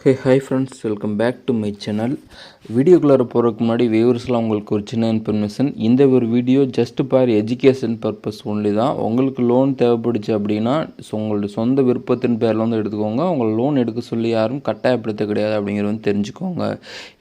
Hi friends, welcome back to my channel. வீடியோக்குள்ளே போகிறதுக்கு முன்னாடி வியூவர்ஸ்லாம் உங்களுக்கு ஒரு சின்ன இன்ஃபர்மேஷன். இந்த ஒரு video just for education purpose only தான். உங்களுக்கு லோன் தேவைப்படுச்சு அப்படின்னா உங்களுடைய சொந்த விருப்பத்தின் பேரில் வந்து எடுத்துக்கோங்க. உங்களை லோன் எடுக்க சொல்லி யாரும் கட்டாயப்படுத்த கிடையாது அப்படிங்கிறது வந்து தெரிஞ்சுக்கோங்க.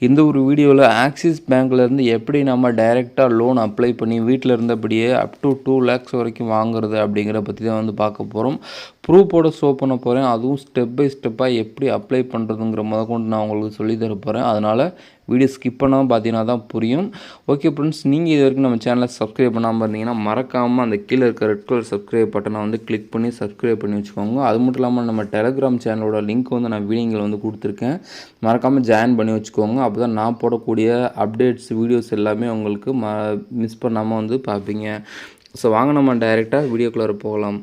இந்த ஒரு வீடியோவில் ஆக்சிஸ் பேங்க்லேருந்து எப்படி நம்ம டைரெக்டாக லோன் அப்ளை பண்ணி வீட்டில் இருந்தபடியே அப் டு 2 lakhs வரைக்கும் வாங்குறது அப்படிங்கிற பற்றி தான் வந்து பார்க்க போகிறோம். ப்ரூஃபோட ஷோ பண்ண போகிறேன். அதுவும் ஸ்டெப் பை ஸ்டெப்பாக எப்படி அப்ளை பண்ணுறதுங்கிற கொண்டு நான் உங்களுக்கு சொல்லி தர போகிறேன். அதனால் வீடியோ ஸ்கிப் பண்ணாமல் பார்த்தீங்கன்னா தான் புரியும். ஓகே ஃப்ரெண்ட்ஸ், நீங்கள் இது வரைக்கும் நம்ம சேனலை சப்ஸ்கிரைப் பண்ணாமல் இருந்தீங்கன்னா மறக்காமல் அந்த கீழே இருக்க ரெட் கலர் சப்ஸ்கிரைப் பட்டனை வந்து கிளிக் பண்ணி சப்ஸ்கிரைப் பண்ணி வச்சுக்கோங்க. அது மட்டும் இல்லாமல் நம்ம டெலகிராம் சேனலோட லிங்க் வந்து நான் வீடியோவில் வந்து கொடுத்துருக்கேன். மறக்காமல் ஜாயின் பண்ணி வச்சுக்கோங்க. அப்போ தான் நான் போடக்கூடிய அப்டேட்ஸ் வீடியோஸ் எல்லாமே உங்களுக்கு மிஸ் பண்ணாமல் வந்து பார்ப்பீங்க. ஸோ வாங்க நம்ம டைரெக்டாக வீடியோக்குள்ளே போகலாம்.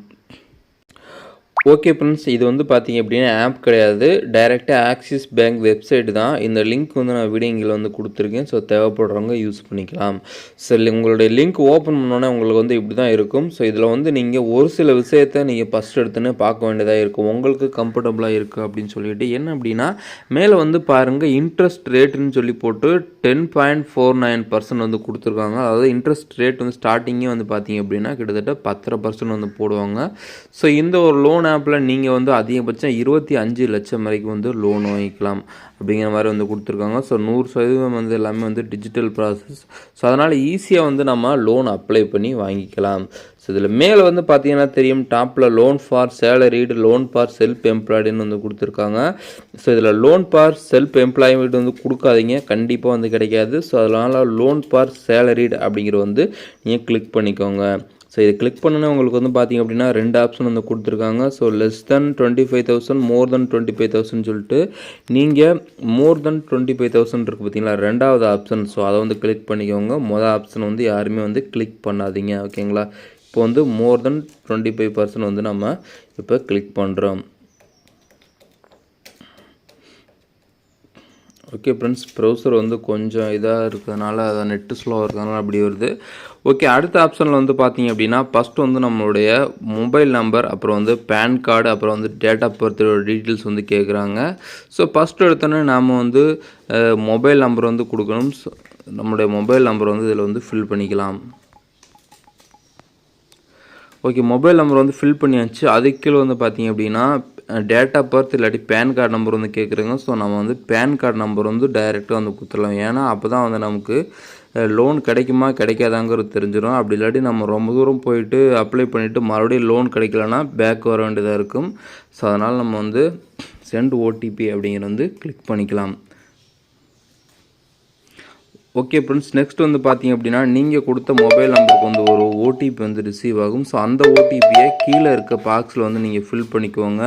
ஓகே ஃப்ரெண்ட்ஸ், இது வந்து பார்த்தீங்க அப்படின்னா ஆப் கிடையாது, டைரெக்டாக ஆக்சிஸ் பேங்க் வெப்சைட் தான். இந்த லிங்க் வந்து நான் வீடியோங்கில் வந்து கொடுத்துருக்கேன். ஸோ தேவைப்படுறவங்க யூஸ் பண்ணிக்கலாம். ஸோ உங்களுடைய லிங்க் ஓப்பன் பண்ணோன்னே உங்களுக்கு வந்து இப்படி தான் இருக்கும். ஸோ இதில் வந்து நீங்கள் ஒரு சில விஷயத்தை நீங்கள் ஃபஸ்ட் எடுத்துன்னு பார்க்க வேண்டியதாக இருக்கும். உங்களுக்கு கம்ஃபர்டபுளாக இருக்குது அப்படின்னு சொல்லிட்டு என்ன அப்படின்னா மேலே வந்து பாருங்கள் இன்ட்ரெஸ்ட் ரேட்டுன்னு சொல்லி போட்டு 10.49% வந்து கொடுத்துருக்காங்க. அதாவது இன்ட்ரெஸ்ட் ரேட் வந்து ஸ்டார்டிங்கே வந்து பார்த்தீங்க அப்படின்னா கிட்டத்தட்ட 10% வந்து போடுவாங்க. ஸோ இந்த ஒரு லோன் ஆப்பில் நீங்கள் வந்து அதிகபட்சம் 25 லட்சம் வரைக்கும் வந்து லோன் வாங்கிக்கலாம் அப்படிங்கிற மாதிரி வந்து கொடுத்துருக்காங்க. ஸோ 100% வந்து எல்லாமே வந்து டிஜிட்டல் ப்ராசஸ். ஸோ அதனால் ஈஸியாக வந்து நம்ம லோன் அப்ளை பண்ணி வாங்கிக்கலாம். ஸோ இதில் மேலே வந்து பார்த்தீங்கன்னா தெரியும், டாப்பில் loan for salaried, loan for self எம்ப்ளாய்டுன்னு வந்து கொடுத்துருக்காங்க. ஸோ இதில் லோன் ஃபார் செல்ஃப் எம்ப்ளாய்மெண்ட் வந்து கொடுக்காதீங்க, கண்டிப்பாக வந்து கிடைக்காது. ஸோ அதனால் லோன் ஃபார் சேலரிடு அப்படிங்கிற வந்து நீங்கள் கிளிக் பண்ணிக்கோங்க. ஸோ இதை கிளிக் பண்ணோன்னே உங்களுக்கு வந்து பார்த்திங்க அப்படின்னா 2 ஆப்ஷன் வந்து கொடுத்துருக்காங்க. ஸோ லெஸ் தென் 25,000, மோர் தென் 25,000 சொல்லிட்டு நீங்கள் மோர் தென் 25,000 இருக்குது பார்த்தீங்களா, 2வது ஆப்ஷன். ஸோ அதை வந்து கிளிக் பண்ணிக்கோங்க. மொதல் ஆப்ஷன் வந்து யாருமே வந்து கிளிக் பண்ணாதீங்க, ஓகேங்களா. இப்போ வந்து மோர் தென் 25% வந்து நம்ம இப்போ கிளிக் பண்ணுறோம். ஓகே ஃப்ரெண்ட்ஸ், ப்ரௌசர் வந்து கொஞ்சம் இதாக இருக்கிறதுனால அதை நெட்டு ஸ்லோவாக இருக்கிறதுனால அப்படி வருது. ஓகே, அடுத்த ஆப்ஷனில் வந்து பார்த்தீங்க அப்படின்னா ஃபஸ்ட்டு வந்து நம்மளுடைய மொபைல் நம்பர், அப்புறம் வந்து பேன் கார்டு, அப்புறம் வந்து டேட் ஆஃப் பர்த்தோட டீட்டெயில்ஸ் வந்து கேட்குறாங்க. ஸோ ஃபஸ்ட்டு எடுத்தோன்னே நாம் வந்து மொபைல் நம்பர் வந்து கொடுக்கணும். ஸோ நம்மளுடைய மொபைல் நம்பர் வந்து இதில் வந்து ஃபில் பண்ணிக்கலாம். ஓகே, மொபைல் நம்பர் வந்து ஃபில் பண்ணியாச்சு. அதுக்கு கீழே வந்து பார்த்தீங்க அப்படின்னா டேட் ஆஃப் பர்த் இல்லாட்டி பேன் கார்டு நம்பர் வந்து கேட்குறேங்க. ஸோ நம்ம வந்து பேன் கார்டு நம்பர் வந்து டைரெக்டாக வந்து கொடுத்துடலாம். ஏன்னா அப்போ தான் வந்து நமக்கு லோன் கிடைக்குமா கிடைக்காதாங்கிறது தெரிஞ்சிடும். அப்படி இல்லாட்டி நம்ம ரொம்ப தூரம் போயிட்டு அப்ளை பண்ணிவிட்டு மறுபடியும் லோன் கிடைக்கலன்னா பேக் வர வேண்டியதாக இருக்கும். ஸோ அதனால் நம்ம வந்து சென்ட் ஓடிபி அப்படிங்கிறது வந்து கிளிக் பண்ணிக்கலாம். ஓகே ஃப்ரெண்ட்ஸ், நெக்ஸ்ட் வந்து பார்த்தீங்க அப்படின்னா நீங்கள் கொடுத்த மொபைல் நம்பருக்கு வந்து ஒரு ஓடிபி வந்து ரிசீவ் ஆகும். ஸோ அந்த ஓடிபியை கீழே இருக்க பாக்ஸில் வந்து நீங்கள் ஃபில் பண்ணிக்கோங்க.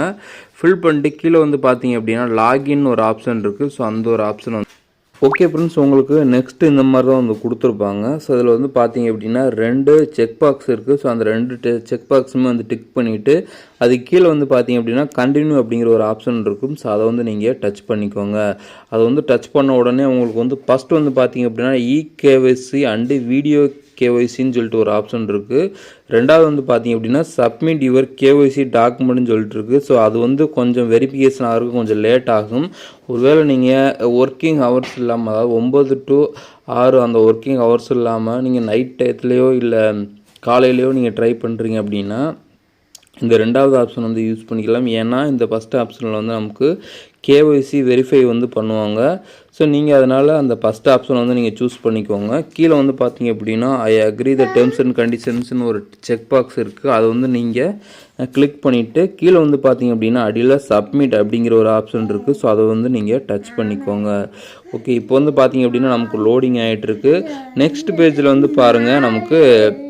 ஃபில் பண்ணிட்டு கீழே வந்து பார்த்தீங்க அப்படின்னா லாகின் ஒரு ஆப்ஷன் இருக்குது. ஸோ அந்த ஒரு ஆப்ஷன் வந்து ஓகே ஃப்ரெண்ட்ஸ், உங்களுக்கு நெக்ஸ்ட்டு இந்த மாதிரி தான் வந்து கொடுத்துருப்பாங்க. ஸோ இதில் வந்து பார்த்தீங்க அப்படின்னா 2 செக் பாக்ஸ் இருக்குது. ஸோ அந்த 2 செக் பாக்ஸுமே வந்து டிக் பண்ணிவிட்டு அதுக்கு கீழே வந்து பார்த்தீங்க அப்படின்னா கண்டினியூ அப்படிங்கிற ஒரு ஆப்ஷன் இருக்கும். ஸோ அதை வந்து நீங்கள் டச் பண்ணிக்கோங்க. அதை வந்து டச் பண்ண உடனே உங்களுக்கு வந்து ஃபஸ்ட்டு வந்து பார்த்தீங்க அப்படின்னா இகேஒய்சி அண்டு வீடியோ கேஒய்சின்னு சொல்லிட்டு ஒரு ஆப்ஷன் இருக்குது. 2வது வந்து பார்த்தீங்க அப்படின்னா சப்மிட் யுவர் கேஒய்சி டாக்குமெண்ட்னு சொல்லிட்டு இருக்குது. ஸோ அது வந்து கொஞ்சம் வெரிஃபிகேஷன் ஆகிறதுக்கு கொஞ்சம் லேட் ஆகும். ஒருவேளை நீங்கள் ஒர்க்கிங் ஹவர்ஸ் இல்லாமல், அதாவது 9 to 6 அந்த ஒர்க்கிங் ஹவர்ஸ் இல்லாமல் நீங்கள் நைட் டயத்துலேயோ இல்லை காலையிலையோ நீங்கள் ட்ரை பண்ணுறீங்க அப்படின்னா இந்த 2வது ஆப்ஷன் வந்து யூஸ் பண்ணிக்கலாம். ஏன்னா இந்த ஃபஸ்ட் ஆப்ஷனில் வந்து நமக்கு கேஒய்சி வெரிஃபை வந்து பண்ணுவாங்க. ஸோ நீங்கள் அதனால் அந்த ஃபஸ்ட் ஆப்ஷன் வந்து நீங்கள் சூஸ் பண்ணிக்கோங்க. கீழே வந்து பார்த்தீங்க அப்படின்னா I agree the terms and கண்டிஷன்ஸ்னு ஒரு செக் பாக்ஸ் இருக்குது. அதை வந்து நீங்கள் கிளிக் பண்ணிவிட்டு கீழே வந்து பார்த்தீங்க அப்படின்னா அடியில் சப்மிட் அப்படிங்கிற ஒரு ஆப்ஷன் இருக்குது. ஸோ அதை வந்து நீங்கள் டச் பண்ணிக்கோங்க. ஓகே, இப்போ வந்து பார்த்தீங்க அப்படின்னா நமக்கு லோடிங் ஆகிட்டுருக்கு. நெக்ஸ்ட் பேஜில் வந்து பாருங்கள், நமக்கு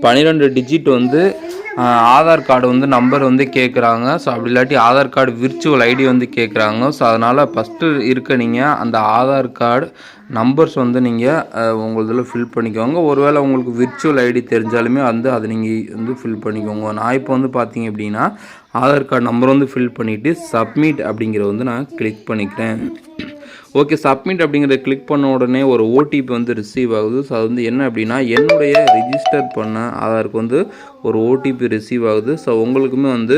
12 டிஜிட் வந்து ஆதார் கார்டு வந்து நம்பர் வந்து கேட்குறாங்க. ஸோ அப்படி இல்லாட்டி ஆதார் கார்டு விர்ச்சுவல் ஐடி வந்து கேட்குறாங்க. ஸோ அதனால் ஃபஸ்ட்டு இருக்க நீங்கள் அந்த ஆதார் கார்டு நம்பர்ஸ் வந்து நீங்கள் உங்களதில் ஃபில் பண்ணிக்கோங்க. ஒருவேளை உங்களுக்கு விர்ச்சுவல் ஐடி தெரிஞ்சாலுமே வந்து அதை நீங்கள் வந்து ஃபில் பண்ணிக்கோங்க. நான் இப்போ வந்து பார்த்தீங்க அப்படின்னா ஆதார் கார்டு நம்பர் வந்து ஃபில் பண்ணிவிட்டு சப்மிட் அப்படிங்கிற வந்து நான் கிளிக் பண்ணிக்கிறேன். ஓகே, சப்மிட் அப்படிங்கிறத கிளிக் பண்ண உடனே ஒரு ஓடிபி வந்து ரிசீவ் ஆகுது. ஸோ அது வந்து என்ன அப்படின்னா, என்னுடைய ரிஜிஸ்டர் பண்ண ஆதாருக்கு வந்து ஒரு ஓடிபி ரிசீவ் ஆகுது. ஸோ உங்களுக்குமே வந்து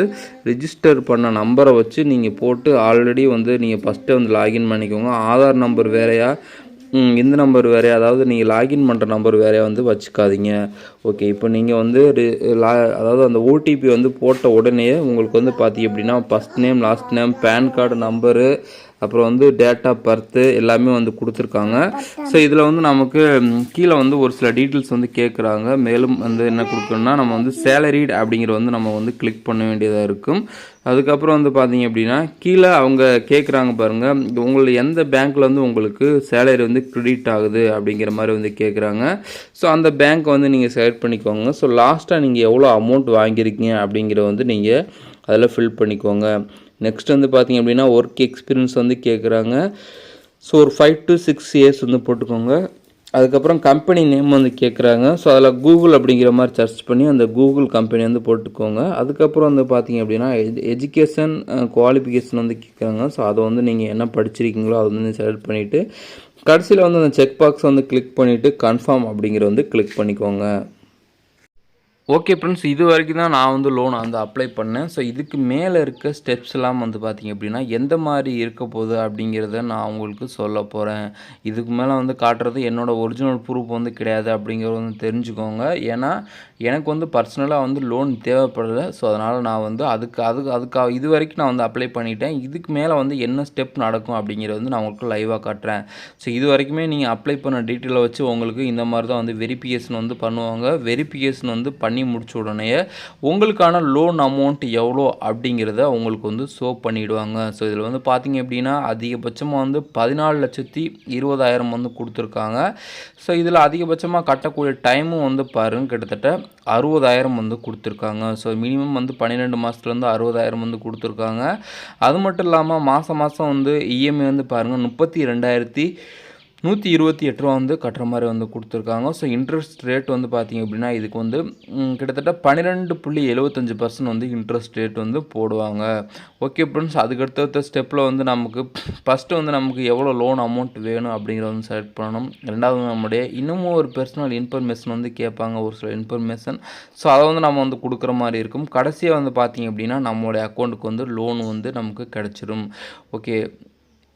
ரிஜிஸ்டர் பண்ண நம்பரை வச்சு நீங்கள் போட்டு ஆல்ரெடி வந்து நீங்கள் ஃபஸ்ட்டே வந்து லாகின் பண்ணிக்கோங்க. ஆதார் நம்பர் வேறையா, இந்த நம்பர் வேறையா, அதாவது நீங்கள் லாகின் பண்ணுற நம்பர் வேறையா வந்து வச்சுக்காதீங்க. ஓகே, இப்போ நீங்கள் வந்து அதாவது அந்த ஓடிபி வந்து போட்ட உடனே உங்களுக்கு வந்து பார்த்தீங்க அப்படின்னா first name, last name, PAN card number, அப்புறம் வந்து டேட் ஆஃப் பர்த்து எல்லாமே வந்து கொடுத்துருக்காங்க. ஸோ இதில் வந்து நமக்கு கீழே வந்து ஒரு சில டீட்டெயில்ஸ் வந்து கேட்குறாங்க. மேலும் வந்து என்ன கொடுக்கணும்னா, நம்ம வந்து சேலரிட் அப்படிங்கிற வந்து நம்ம வந்து கிளிக் பண்ண வேண்டியதாக இருக்கும். அதுக்கப்புறம் வந்து பார்த்தீங்க அப்படின்னா கீழே அவங்க கேட்குறாங்க பாருங்கள், உங்களுக்கு எந்த பேங்க்கில் வந்து உங்களுக்கு சேலரி வந்து கிரெடிட் ஆகுது அப்படிங்கிற மாதிரி வந்து கேட்குறாங்க. ஸோ அந்த பேங்க் வந்து நீங்கள் செலக்ட் பண்ணிக்கோங்க. ஸோ லாஸ்ட்டாக நீங்கள் எவ்வளோ அமௌண்ட் வாங்கியிருக்கீங்க அப்படிங்கிற வந்து நீங்கள் அதில் ஃபில் பண்ணிக்கோங்க. நெக்ஸ்ட் வந்து பார்த்தீங்க அப்படின்னா ஒர்க் எக்ஸ்பீரியன்ஸ் வந்து கேட்குறாங்க. ஸோ ஒரு 5 to 6 years வந்து போட்டுக்கோங்க. அதுக்கப்புறம் கம்பெனி நேம் வந்து கேட்குறாங்க. ஸோ அதில் கூகுள் அப்படிங்கிற மாதிரி சர்ச் பண்ணி அந்த கூகுள் கம்பெனி வந்து போட்டுக்கோங்க. அதுக்கப்புறம் வந்து பார்த்தீங்க அப்படின்னா எஜுகேஷன் குவாலிஃபிகேஷன் வந்து கேட்குறாங்க. ஸோ அதை வந்து நீங்கள் என்ன படிச்சிருக்கீங்களோ அதை வந்து செலக்ட் பண்ணிவிட்டு கடைசியில் வந்து அந்த செக் பாக்ஸ் வந்து கிளிக் பண்ணிவிட்டு கன்ஃபார்ம் அப்படிங்கிற வந்து கிளிக் பண்ணிக்கோங்க. ஓகே ஃப்ரெண்ட்ஸ், இது வரைக்கும் தான் நான் வந்து லோன் வந்து அப்ளை பண்ணேன். ஸோ இதுக்கு மேலே இருக்க ஸ்டெப்ஸ் எல்லாம் வந்து பார்த்திங்க அப்படின்னா எந்த மாதிரி இருக்க போகுது அப்படிங்கிறத நான் உங்களுக்கு சொல்ல போகிறேன். இதுக்கு மேலே வந்து காட்டுறது என்னோடய ஒரிஜினல் ப்ரூஃப் வந்து கிடையாது அப்படிங்கிறத வந்து தெரிஞ்சுக்கோங்க. ஏன்னா எனக்கு வந்து பர்சனலாக வந்து லோன் தேவைப்படலை. ஸோ அதனால் நான் வந்து அதுக்காக இது வரைக்கும் நான் வந்து அப்ளை பண்ணிட்டேன். இதுக்கு மேலே வந்து என்ன ஸ்டெப் நடக்கும் அப்படிங்கிறத வந்து நான் உங்களுக்கு லைவாக காட்டுறேன். ஸோ இது வரைக்குமே நீங்கள் அப்ளை பண்ண டீட்டெயிலை வச்சு உங்களுக்கு இந்த மாதிரி தான் வந்து வெரிஃபிகேஷன் வந்து பண்ணுவாங்க. வெரிஃபிகேஷன் வந்து பண்ணி முடிச்ச உடனே உங்களுக்கான லோன் அமௌண்ட் எவ்வளோ அப்படிங்கிறத உங்களுக்கு வந்து ஷோ பண்ணிவிடுவாங்க. ஸோ இதில் வந்து பார்த்தீங்க அப்படின்னா அதிகபட்சமாக வந்து 14,20,000 வந்து கொடுத்துருக்காங்க. ஸோ இதில் அதிகபட்சமாக கட்டக்கூடிய டைமும் வந்து பாருங்கள், கிட்டத்தட்ட 60,000 வந்து கொடுத்துருக்காங்க. ஸோ மினிமம் வந்து 12 மாதத்துலேருந்து 60,000 வந்து கொடுத்துருக்காங்க. அது மட்டும் இல்லாமல் மாதம் வந்து இஎம்ஐ வந்து பாருங்கள் 32,128 வந்து கட்டுற மாதிரி வந்து கொடுத்துருக்காங்க. ஸோ இன்ட்ரெஸ்ட் ரேட் வந்து பார்த்திங்க அப்படின்னா இதுக்கு வந்து கிட்டத்தட்ட 12.75% வந்து இன்ட்ரெஸ்ட் ரேட் வந்து போடுவாங்க. ஓகே ஃப்ரெண்ட்ஸ், அதுக்கடுத்த ஸ்டெப்பில் வந்து நமக்கு ஃபஸ்ட்டு வந்து நமக்கு எவ்வளோ லோன் அமௌண்ட் வேணும் அப்படிங்கிறத வந்து செலக்ட் பண்ணணும். ரெண்டாவது நம்முடைய இன்னமும் ஒரு பர்சனல் இன்ஃபர்மேஷன் வந்து கேட்பாங்க, ஒரு சில இன்ஃபர்மேஷன். ஸோ அதை வந்து நம்ம வந்து கொடுக்குற மாதிரி இருக்கும். கடைசியாக வந்து பார்த்திங்க அப்படின்னா நம்மளுடைய அக்கௌண்ட்டுக்கு வந்து லோன் வந்து நமக்கு கிடச்சிரும். ஓகே,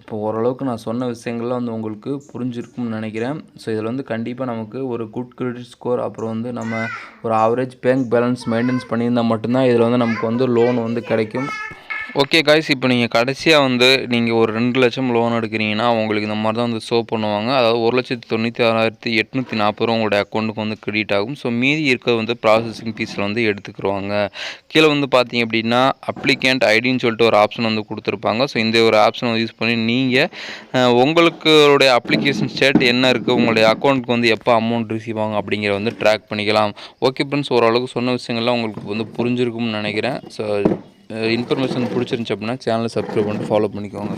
இப்போ ஓரளவுக்கு நான் சொன்ன விஷயங்கள்லாம் வந்து உங்களுக்கு புரிஞ்சிருக்கும்னு நினைக்கிறேன். ஸோ இதில் வந்து கண்டிப்பாக நமக்கு ஒரு குட் கிரெடிட் ஸ்கோர், அப்புறம் வந்து நம்ம ஒரு ஆவரேஜ் பேங்க் பேலன்ஸ் மெயின்டைன்ஸ் பண்ணியிருந்தால் மட்டும்தான் இதில் வந்து நமக்கு வந்து லோன் வந்து கிடைக்கும். ஓகே காய்ஸ், இப்போ நீங்கள் கடைசியாக வந்து நீங்கள் ஒரு 2 லட்சம் லோன் எடுக்கிறீங்கன்னா உங்களுக்கு இந்த மாதிரி தான் வந்து ஷோ பண்ணுவாங்க. அதாவது 1,96,840 உங்களுடைய அக்கௌண்ட்டுக்கு வந்து கிரெடிட் ஆகும். ஸோ மீதி இருக்கிறது வந்து ப்ராசஸிங் ஃபீஸில் வந்து எடுத்துக்கிடுவாங்க. கீழே வந்து பார்த்தீங்க அப்படின்னா அப்ளிகேண்ட் ஐடின்னு சொல்லிட்டு ஒரு ஆப்ஷன் வந்து கொடுத்துருப்பாங்க. ஸோ இந்த ஒரு ஆப்ஷனை யூஸ் பண்ணி நீங்கள் உங்களுடைய அப்ளிகேஷன் ஸ்டேட் என்ன இருக்குது, உங்களுடைய அக்கௌண்ட்டுக்கு வந்து எப்போ அமௌண்ட் ரிசீவ் ஆகும் அப்படிங்கிற வந்து ட்ராக் பண்ணிக்கலாம். ஓகே ஃப்ரெண்ட்ஸ், ஓரளவுக்கு சொன்ன விஷயங்கள்லாம் உங்களுக்கு வந்து புரிஞ்சிருக்கும்னு நினைக்கிறேன். ஸோ இன்ஃபர்மேஷன் பிடிச்சிருந்துச்சி அப்படின்னா சேனலை சப்ஸ்கிரைப் பண்ணிட்டு ஃபாலோ பண்ணிக்கோங்க.